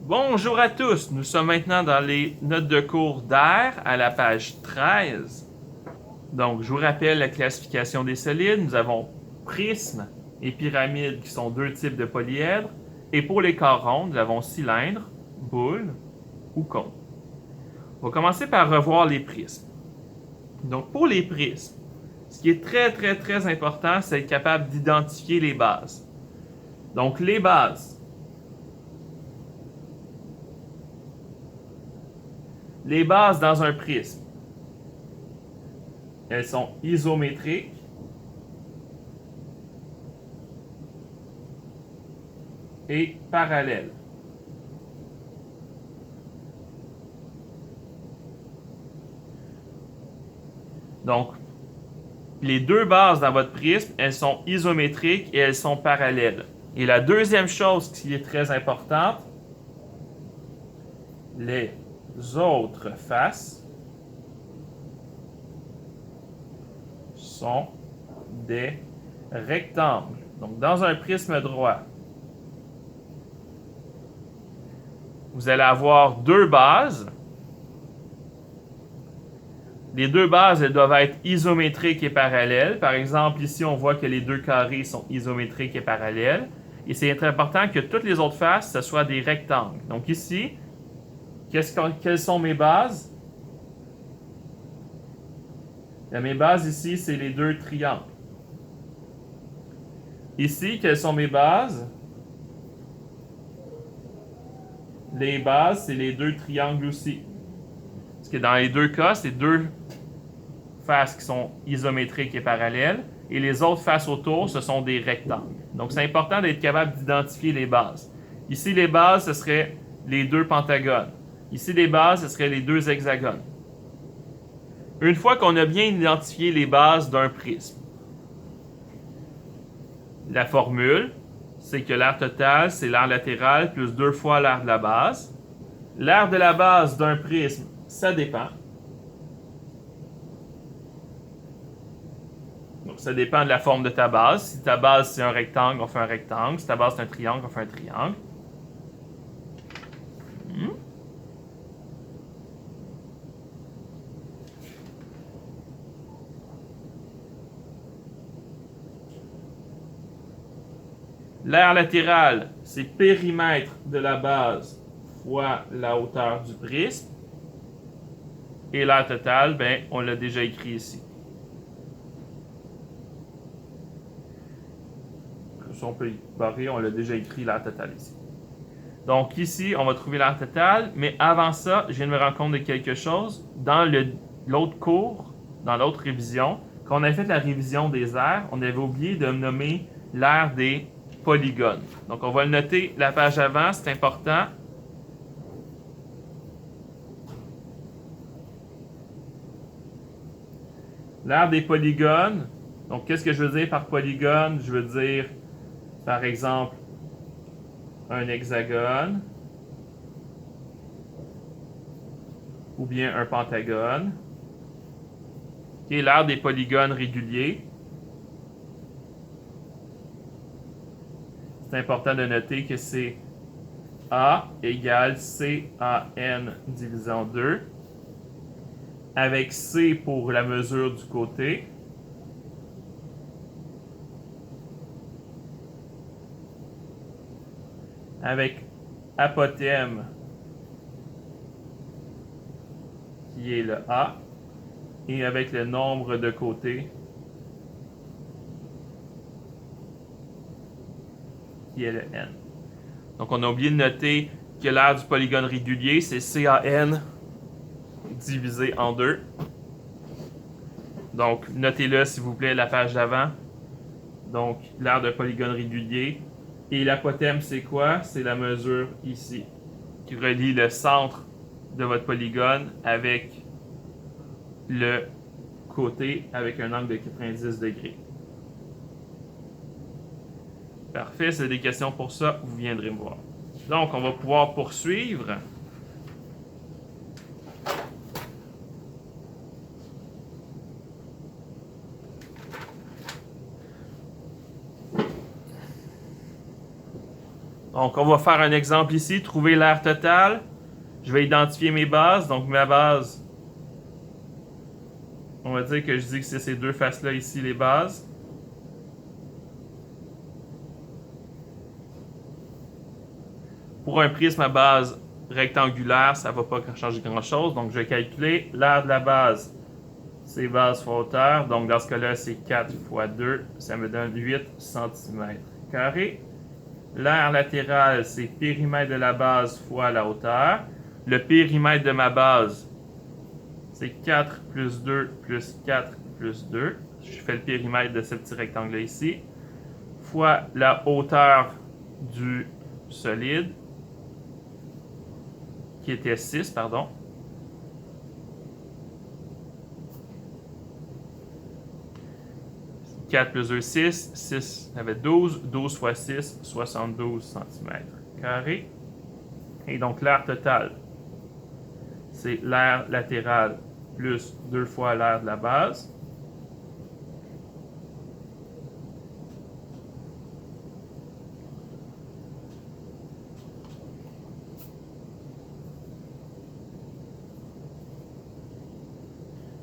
Bonjour à tous, nous sommes maintenant dans les notes de cours d'air à la page 13. Donc, je vous rappelle la classification des solides. Nous avons prisme et pyramide qui sont deux types de polyèdres. Et pour les corps ronds, nous avons cylindre, boule ou cône. On va commencer par revoir les prismes. Donc, pour les prismes, ce qui est très important, c'est être capable d'identifier les bases. Donc, les bases. Les bases dans un prisme, elles sont isométriques et parallèles. Donc, les deux bases dans votre prisme, elles sont isométriques et elles sont parallèles. Et la deuxième chose qui est très importante, les autres faces sont des rectangles. Donc, dans un prisme droit, vous allez avoir deux bases. Les deux bases, elles doivent être isométriques et parallèles. Par exemple, ici, on voit que les deux carrés sont isométriques et parallèles. Et c'est très important que toutes les autres faces, ce soient des rectangles. Donc ici, quelles sont mes bases? Mes bases ici, c'est les deux triangles. Ici, quelles sont mes bases? Les bases, c'est les deux triangles aussi. Parce que dans les deux cas, c'est deux faces qui sont isométriques et parallèles, et les autres faces autour, ce sont des rectangles. Donc, c'est important d'être capable d'identifier les bases. Ici, les bases, ce seraient les deux pentagones. Ici, les bases, ce seraient les deux hexagones. Une fois qu'on a bien identifié les bases d'un prisme, la formule, c'est que l'aire totale, c'est l'aire latérale plus 2 fois l'aire de la base. L'aire de la base d'un prisme, ça dépend. Donc, ça dépend de la forme de ta base. Si ta base, c'est un rectangle, on fait un rectangle. Si ta base, c'est un triangle, on fait un triangle. L'aire latérale, c'est périmètre de la base fois la hauteur du prisme. Et l'aire totale, ben, on l'a déjà écrit ici. Si on peut y barrer, on l'a déjà écrit l'aire totale ici. Donc ici, on va trouver l'aire totale, mais avant ça, je viens de me rendre compte de quelque chose. Dans l'autre cours, dans l'autre révision, quand on avait fait la révision des aires, on avait oublié de nommer l'aire des polygones. Donc on va le noter la page avant, c'est important. L'aire des polygones, donc qu'est-ce que je veux dire par polygone? Je veux dire, par exemple, un hexagone ou bien un pentagone. Okay, l'aire des polygones réguliers. C'est important de noter que c'est A égale CAN divisé en 2, avec C pour la mesure du côté. Avec apothème qui est le A, et avec le nombre de côtés qui est le N. Donc on a oublié de noter que l'aire du polygone régulier, c'est CAN divisé en 2. Donc notez-le s'il vous plaît, la page d'avant. Donc l'aire d'un polygone régulier. Et l'apothème, c'est quoi? C'est la mesure ici, qui relie le centre de votre polygone avec le côté avec un angle de 90 degrés. Parfait, c'est des questions pour ça, vous viendrez me voir. Donc, on va pouvoir poursuivre. Donc, on va faire un exemple ici. Trouver l'aire totale. Je vais identifier mes bases. Donc, ma base, on va dire que je dis que c'est ces deux faces-là ici, les bases. Pour un prisme à base rectangulaire, ça ne va pas changer grand-chose. Donc, je vais calculer l'aire de la base. C'est base fois hauteur. Donc, dans ce cas-là, c'est 4 fois 2. Ça me donne 8 cm². L'aire latérale, c'est périmètre de la base fois la hauteur. Le périmètre de ma base, c'est 4 plus 2 plus 4 plus 2. Je fais le périmètre de ce petit rectangle-là ici. Fois la hauteur du solide, qui était 6, pardon. « 4 plus 2, 6. 6, ça avait 12. 12 fois 6, 72 cm². Et donc, l'aire totale, c'est l'aire latérale plus 2 fois l'aire de la base.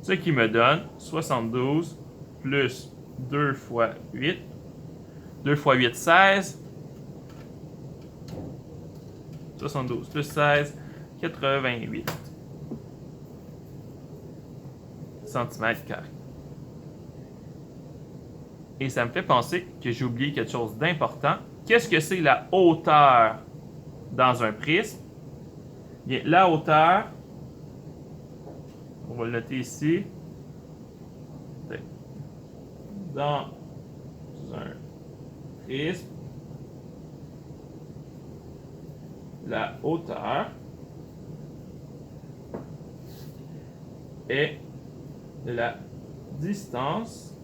Ce qui me donne 72 plus 2 fois 8. 2 fois 8, 16. 72 plus 16, 88 cm². Et ça me fait penser que j'ai oublié quelque chose d'important. Qu'est-ce que c'est la hauteur dans un prisme? Bien, la hauteur, on va le noter ici, dans un prisme, la hauteur est la distance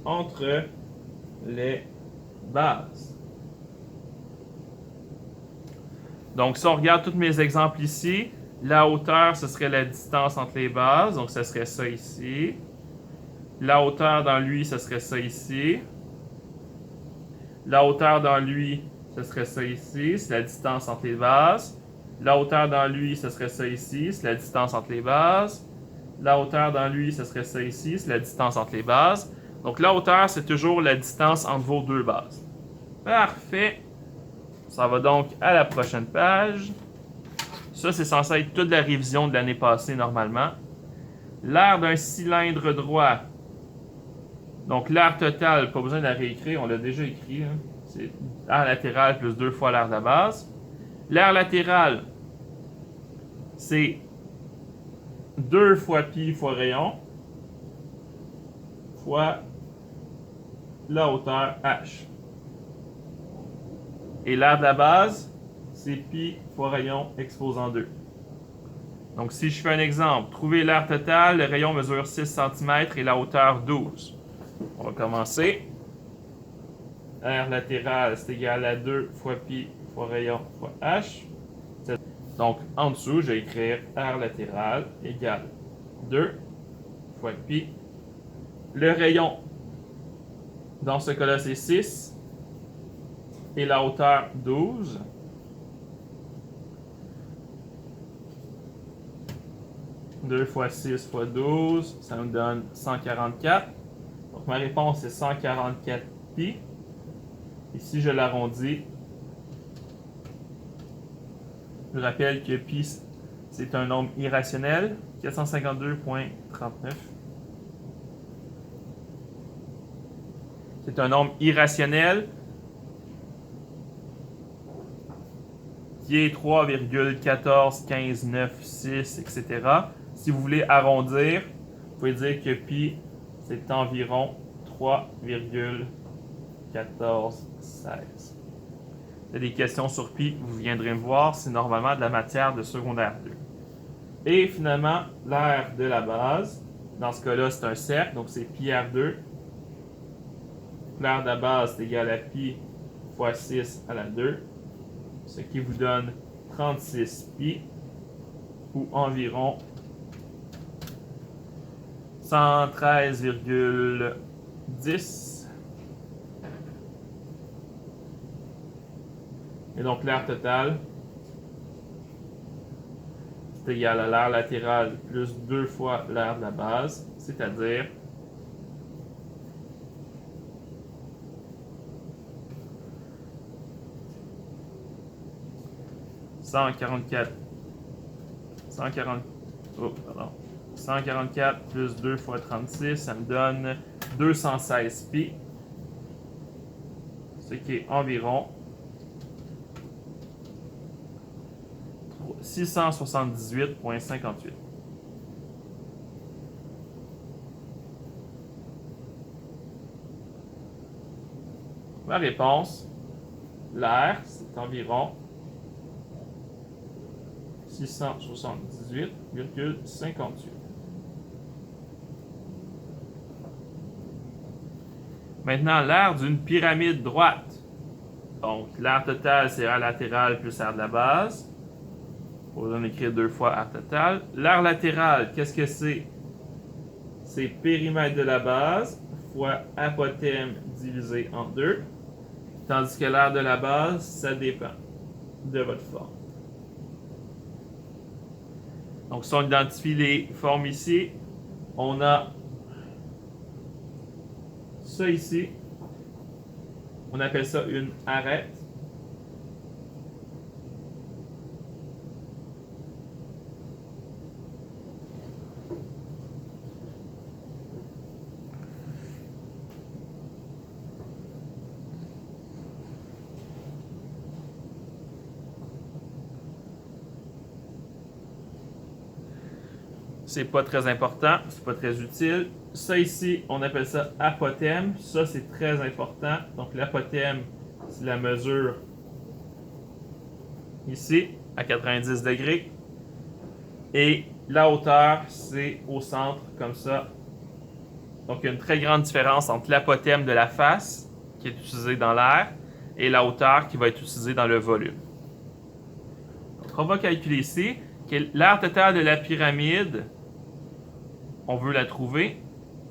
entre les bases. Donc, si on regarde tous mes exemples ici, la hauteur, ce serait la distance entre les bases. Donc, ce serait ça ici. La hauteur dans lui, ce serait ça ici. La hauteur dans lui, ce serait ça ici. C'est la distance entre les bases. La hauteur dans lui, ce serait ça ici. C'est la distance entre les bases. La hauteur dans lui, ce serait ça ici. C'est la distance entre les bases. Donc, la hauteur, c'est toujours la distance entre vos deux bases. Parfait. Ça va donc à la prochaine page. Ça, c'est censé être toute la révision de l'année passée normalement. L'aire d'un cylindre droit. Donc, l'aire totale, pas besoin de la réécrire, on l'a déjà écrit. Hein. C'est l'aire latérale plus 2 fois l'aire de la base. L'aire latérale, c'est 2 fois pi fois rayon fois la hauteur h. Et l'aire de la base, c'est pi fois rayon exposant 2. Donc, si je fais un exemple, trouver l'aire totale, le rayon mesure 6 cm et la hauteur 12. On va commencer. Aire latérale, c'est égal à 2 fois pi fois rayon fois h. Donc, en dessous, je vais écrire aire latérale égale 2 fois pi. Le rayon, dans ce cas-là, c'est 6. Et la hauteur, 12. « 2 fois 6 fois 12, ça me donne 144. Donc, ma réponse est 144 pi. Ici, je l'arrondis. Je rappelle que pi, c'est un nombre irrationnel. 452,39. C'est un nombre irrationnel qui est 3,14159,6, etc. Si vous voulez arrondir, vous pouvez dire que pi, c'est environ 3,1416. Il y a des questions sur pi, vous viendrez me voir, c'est normalement de la matière de secondaire 2. Et finalement, l'aire de la base, dans ce cas-là, c'est un cercle, donc c'est pi r2. L'aire de la base est égal à pi fois 6 à la 2, ce qui vous donne 36 pi, ou environ 113,10 Et donc l'aire totale, c'est égal à l'aire latérale plus 2 fois l'aire de la base, c'est-à-dire 144 plus 2 fois 36, ça me donne 216 pi, ce qui est environ 678,58. Ma réponse, l'air, c'est environ 678,58. Maintenant, l'aire d'une pyramide droite. Donc, l'aire totale, c'est l'aire latérale plus l'aire de la base. On va écrire 2 fois l'aire totale. L'aire latérale, qu'est-ce que c'est? C'est périmètre de la base fois apothème divisé en 2. Tandis que l'aire de la base, ça dépend de votre forme. Donc, si on identifie les formes ici, on a ça ici. On appelle ça une arête. C'est pas très important, c'est pas très utile. Ça ici, on appelle ça apothème. Ça, c'est très important. Donc, l'apothème, c'est la mesure ici, à 90 degrés. Et la hauteur, c'est au centre, comme ça. Donc, il y a une très grande différence entre l'apothème de la face, qui est utilisée dans l'air, et la hauteur qui va être utilisée dans le volume. Donc, on va calculer ici que l'aire totale de la pyramide, on veut la trouver.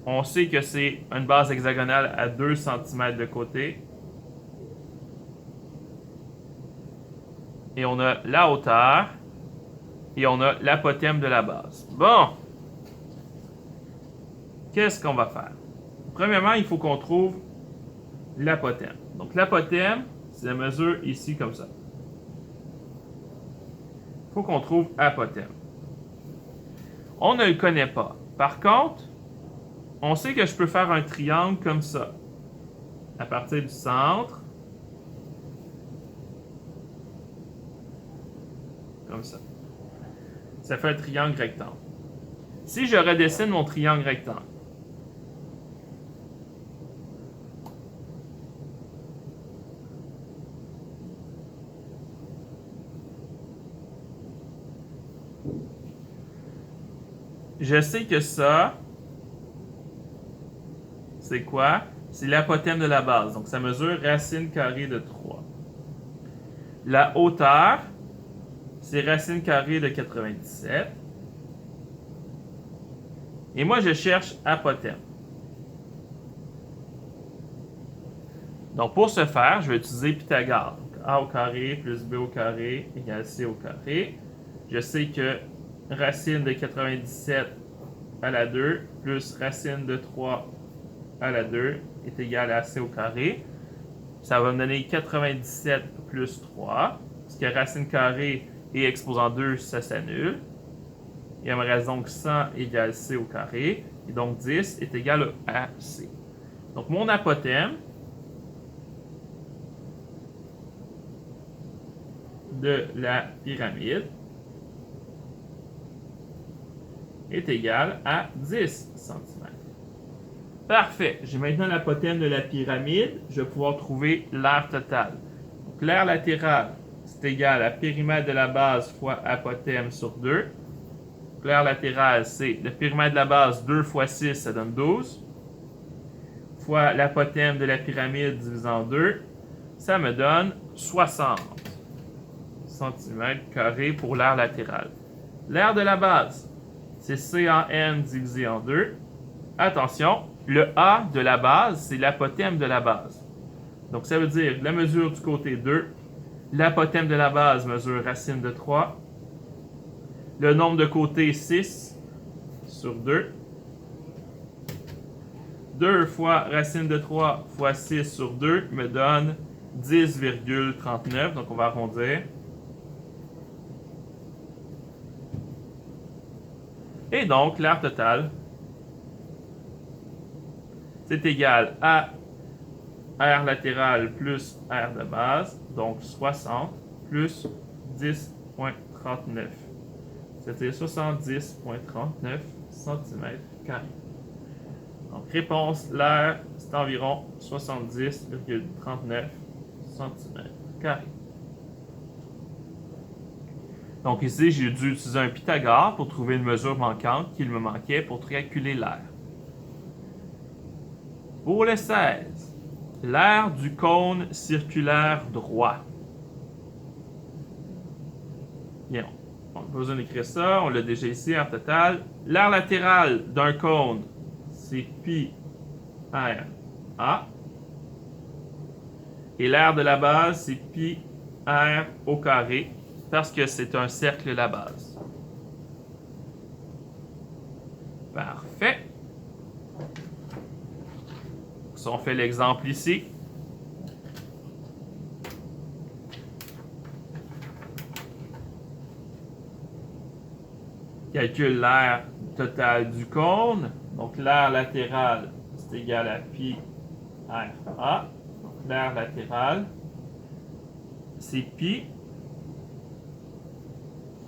On sait que c'est une base hexagonale à 2 cm de côté. Et on a la hauteur. Et on a l'apothème de la base. Bon. Qu'est-ce qu'on va faire? Premièrement, il faut qu'on trouve l'apothème. Donc l'apothème, c'est la mesure ici comme ça. Il faut qu'on trouve apothème. On ne le connaît pas. Par contre, on sait que je peux faire un triangle comme ça. À partir du centre. Comme ça. Ça fait un triangle rectangle. Si je redessine mon triangle rectangle, je sais que ça, c'est quoi? C'est l'apothème de la base. Donc, ça mesure racine carrée de 3. La hauteur, c'est racine carrée de 97. Et moi, je cherche apothème. Donc, pour ce faire, je vais utiliser Pythagore. Donc, A au carré plus B au carré égale C au carré. Je sais que racine de 97 à la 2 plus racine de 3 à la 2 est égal à C au carré. Ça va me donner 97 plus 3. Parce que racine carrée et exposant 2, ça s'annule. Il me reste donc 100 égale C au carré. Et donc 10 est égal à C. Donc mon apothème de la pyramide est égal à 10 cm. Parfait. J'ai maintenant l'apothème de la pyramide. Je vais pouvoir trouver l'aire totale. Donc l'aire latérale, c'est égal à périmètre de la base fois apothème sur 2. L'aire latérale, c'est le périmètre de la base 2 fois 6, ça donne 12. Fois l'apothème de la pyramide divisé en 2, ça me donne 60 cm² pour l'aire latérale. L'aire de la base, c'est C en N divisé en 2. Attention, le A de la base, c'est l'apothème de la base. Donc, ça veut dire la mesure du côté 2 L'apothème de la base mesure racine de 3. Le nombre de côtés, 6 sur 2. 2 fois racine de 3 fois 6 sur 2 me donne 10,39. Donc, on va arrondir. Et donc, l'aire totale, c'est égal à aire latérale plus aire de base, donc 60 plus 10,39. C'est-à-dire 70,39 cm². Donc, réponse, l'aire, c'est environ 70,39 cm². Donc ici, j'ai dû utiliser un Pythagore pour trouver une mesure manquante qu'il me manquait pour calculer l'aire. Pour le 16, l'aire du cône circulaire droit. Bien, on n'a pas besoin d'écrire ça, on l'a déjà ici en total. L'aire latérale d'un cône, c'est pi r a. Et l'aire de la base, c'est pi r au carré, parce que c'est un cercle la base. Parfait. Si on fait l'exemple ici. Calcule l'aire totale du cône. Donc l'aire latérale, c'est égal à pi r a. Donc l'aire latérale, c'est pi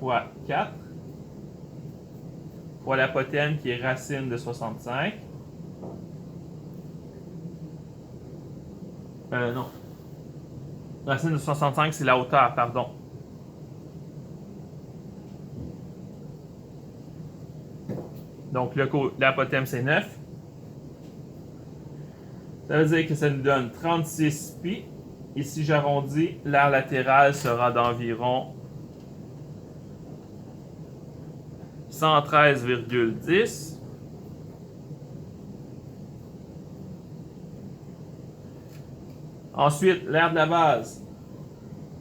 fois 4 fois l'apothème qui est racine de 65. Non. Racine de 65, c'est la hauteur, pardon. Donc, l'apothème, c'est 9. Ça veut dire que ça nous donne 36 pi. Et si j'arrondis, l'aire latérale sera d'environ 113,10. Ensuite, l'aire de la base,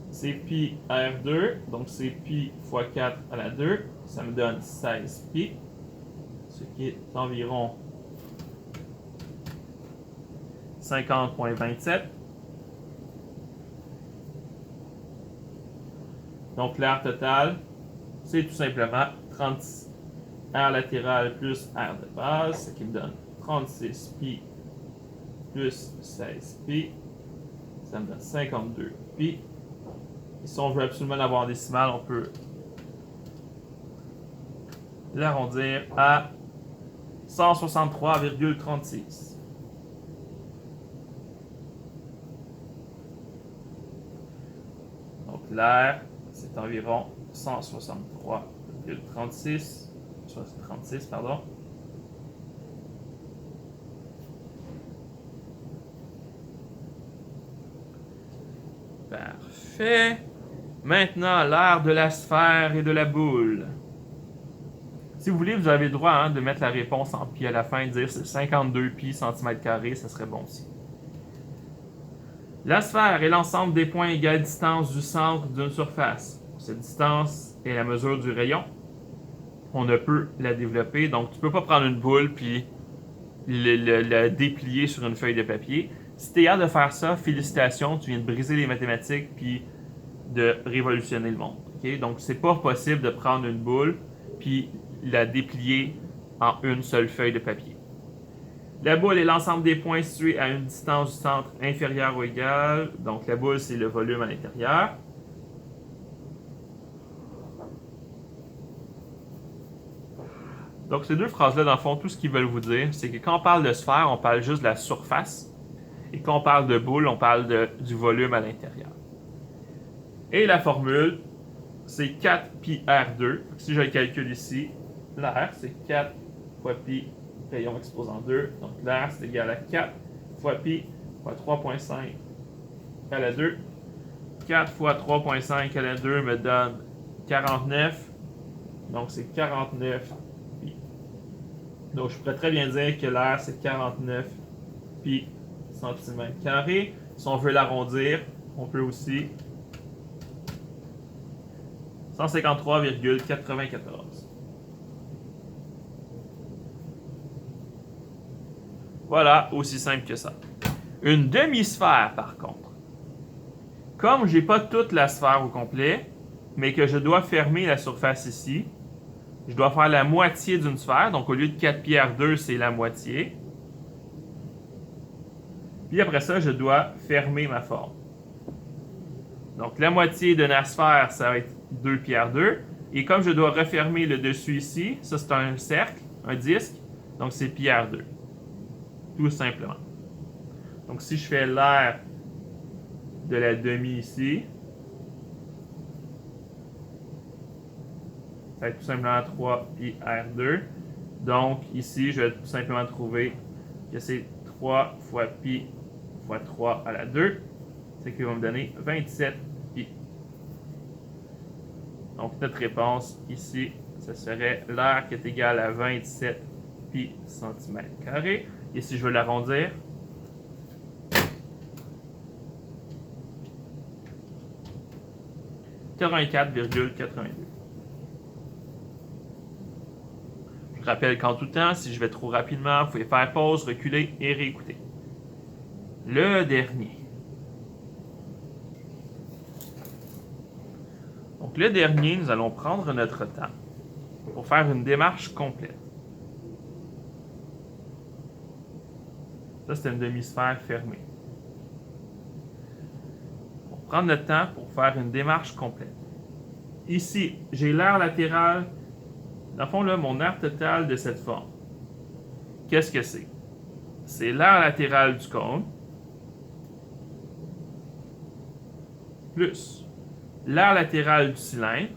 c'est pi R2, donc c'est pi fois 4 à la 2. Ça me donne 16 pi, ce qui est environ 50,27. Donc l'aire totale, c'est tout simplement 30 aire latérale plus aire de base, ce qui me donne 36 pi plus 16 pi. Ça me donne 52 pi. Et si on veut absolument l'avoir en décimale, on peut l'arrondir à 163,36. Donc l'aire, c'est environ 163,36. 36, pardon. Parfait. Maintenant, l'aire de la sphère et de la boule. Si vous voulez, vous avez le droit de mettre la réponse en pi à la fin et de dire c'est 52 pi cm², ça serait bon aussi. La sphère est l'ensemble des points égale distance du centre d'une surface. Cette distance est la mesure du rayon. On ne peut la développer, donc tu ne peux pas prendre une boule puis la déplier sur une feuille de papier. Si tu es capable de faire ça, félicitations, tu viens de briser les mathématiques puis de révolutionner le monde. Okay? Donc, c'est pas possible de prendre une boule puis la déplier en une seule feuille de papier. La boule est l'ensemble des points situés à une distance du centre inférieure ou égale. Donc, la boule, c'est le volume à l'intérieur. Donc, ces deux phrases-là, dans le fond, tout ce qu'ils veulent vous dire, c'est que quand on parle de sphère, on parle juste de la surface. Et quand on parle de boule, on parle du volume à l'intérieur. Et la formule, c'est 4 pi R2. Si je le calcule ici, l'air, c'est 4 fois pi rayon exposant 2. Donc l'air, c'est égal à 4 fois pi fois 3,5 à la 2. 4 fois 3,5 à la 2 me donne 49. Donc c'est 49 pi. Donc je pourrais très bien dire que l'air, c'est 49 pi cm². Si on veut l'arrondir, on peut aussi 153,94. Voilà, aussi simple que ça. Une demi-sphère, par contre. Comme je n'ai pas toute la sphère au complet, mais que je dois fermer la surface ici, je dois faire la moitié d'une sphère. Donc, au lieu de 4 pi R2, c'est la moitié. Puis après ça, je dois fermer ma forme. Donc, la moitié de la sphère, ça va être 2 pi R2. Et comme je dois refermer le dessus ici, ça c'est un cercle, un disque, donc c'est pi R2. Tout simplement. Donc, si je fais l'aire de la demi ici, ça va être tout simplement 3 pi R2. Donc, ici, je vais tout simplement trouver que c'est 3 fois pi fois 3 à la 2, ce qui va me donner 27 pi. Donc, notre réponse ici, ce serait l'aire qui est égale à 27 pi centimètres carrés. Et si je veux l'arrondir, « 84,82. Je rappelle qu'en tout temps, si je vais trop rapidement, vous pouvez faire pause, reculer et réécouter. Le dernier. Donc, le dernier, nous allons prendre notre temps pour faire une démarche complète. Ça, c'est une demi-sphère fermée. On va prendre le temps pour faire une démarche complète. Ici, j'ai l'aire latérale. Dans le fond, là, mon aire totale de cette forme. Qu'est-ce que c'est? C'est l'aire latérale du cône plus l'aire latérale du cylindre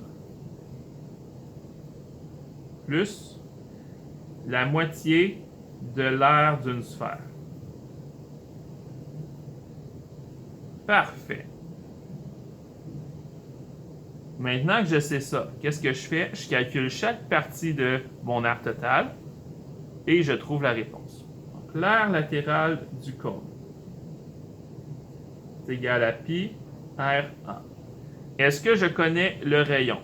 plus la moitié de l'aire d'une sphère. Parfait. Maintenant que je sais ça, qu'est-ce que je fais? Je calcule chaque partie de mon aire totale et je trouve la réponse. Donc, l'aire latérale du cône est égal à pi R1. Est-ce que je connais le rayon?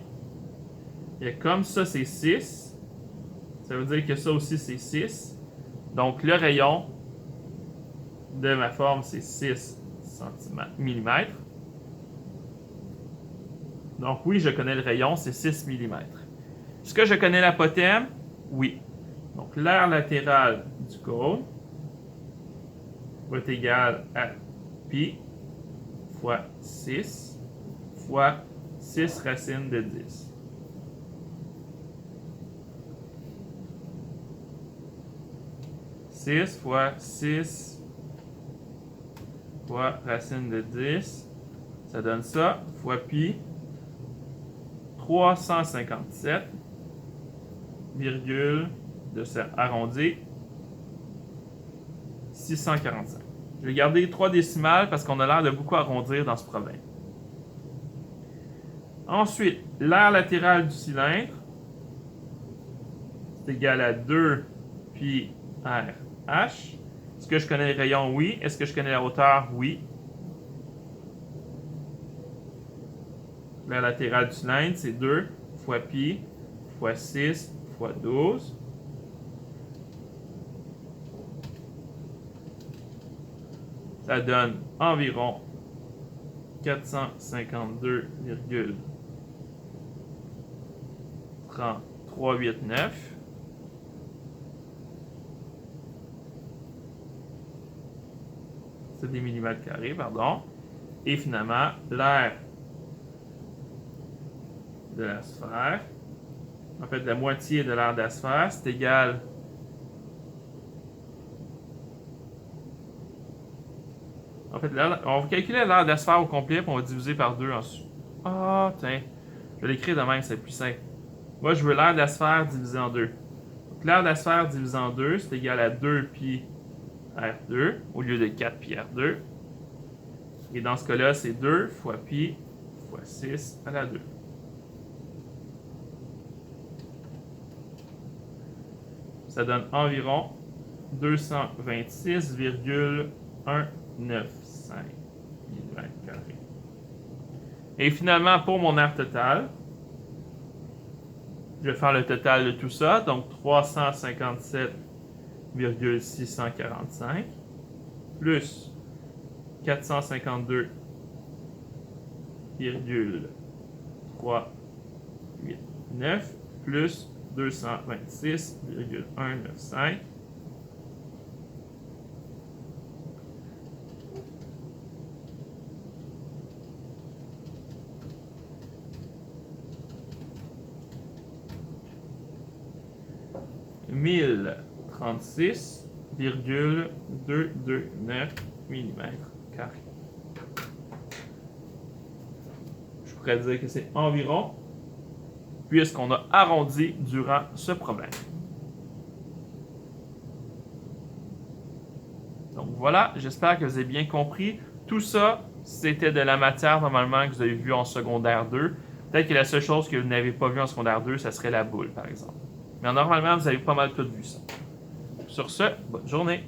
Et comme ça, c'est 6. Ça veut dire que ça aussi, c'est 6. Donc, le rayon de ma forme, c'est 6 mm. Donc, oui, je connais le rayon, c'est 6 mm. Est-ce que je connais l'apothème? Oui. Donc, l'aire latérale du cône va être égale à pi fois 6 fois 6 racines de 10. « 6 fois 6 fois racine de 10, ça donne ça, fois pi, 357, de ça arrondi, 645. Je vais garder 3 décimales parce qu'on a l'air de beaucoup arrondir dans ce problème. Ensuite, l'aire latérale du cylindre, c'est égal à 2 pi R H. Est-ce que je connais le rayon? Oui. Est-ce que je connais la hauteur? Oui. La latérale du cylindre, c'est 2 fois pi fois 6 fois 12. Ça donne environ 452,3389. C'est des millimètres carrés, pardon. Et finalement, l'aire de la sphère, en fait, la moitié de l'aire de la sphère, c'est égal en fait, là, on va calculer l'aire de la sphère au complet, puis on va diviser par 2 ensuite. Ah, tiens, je vais l'écrire de même, c'est plus simple. Moi, je veux l'aire de la sphère divisé en 2. Donc, l'aire de la sphère divisé en 2, c'est égal à 2 pi R2 au lieu de 4 pi R2. Et dans ce cas-là, c'est 2 fois pi fois 6 à la 2. Ça donne environ 226,195 mm². Et finalement, pour mon aire totale, Je vais faire le total de tout ça. Donc 357,645 plus 452,389 plus 226,195 1036,229 mm². Je pourrais dire que c'est environ, puisqu'on a arrondi durant ce problème. Donc voilà, j'espère que vous avez bien compris. Tout ça, c'était de la matière normalement que vous avez vu en secondaire 2. Peut-être que la seule chose que vous n'avez pas vue en secondaire 2, ça serait la boule, par exemple. Mais normalement, vous avez pas mal tout vu ça. Sur ce, bonne journée!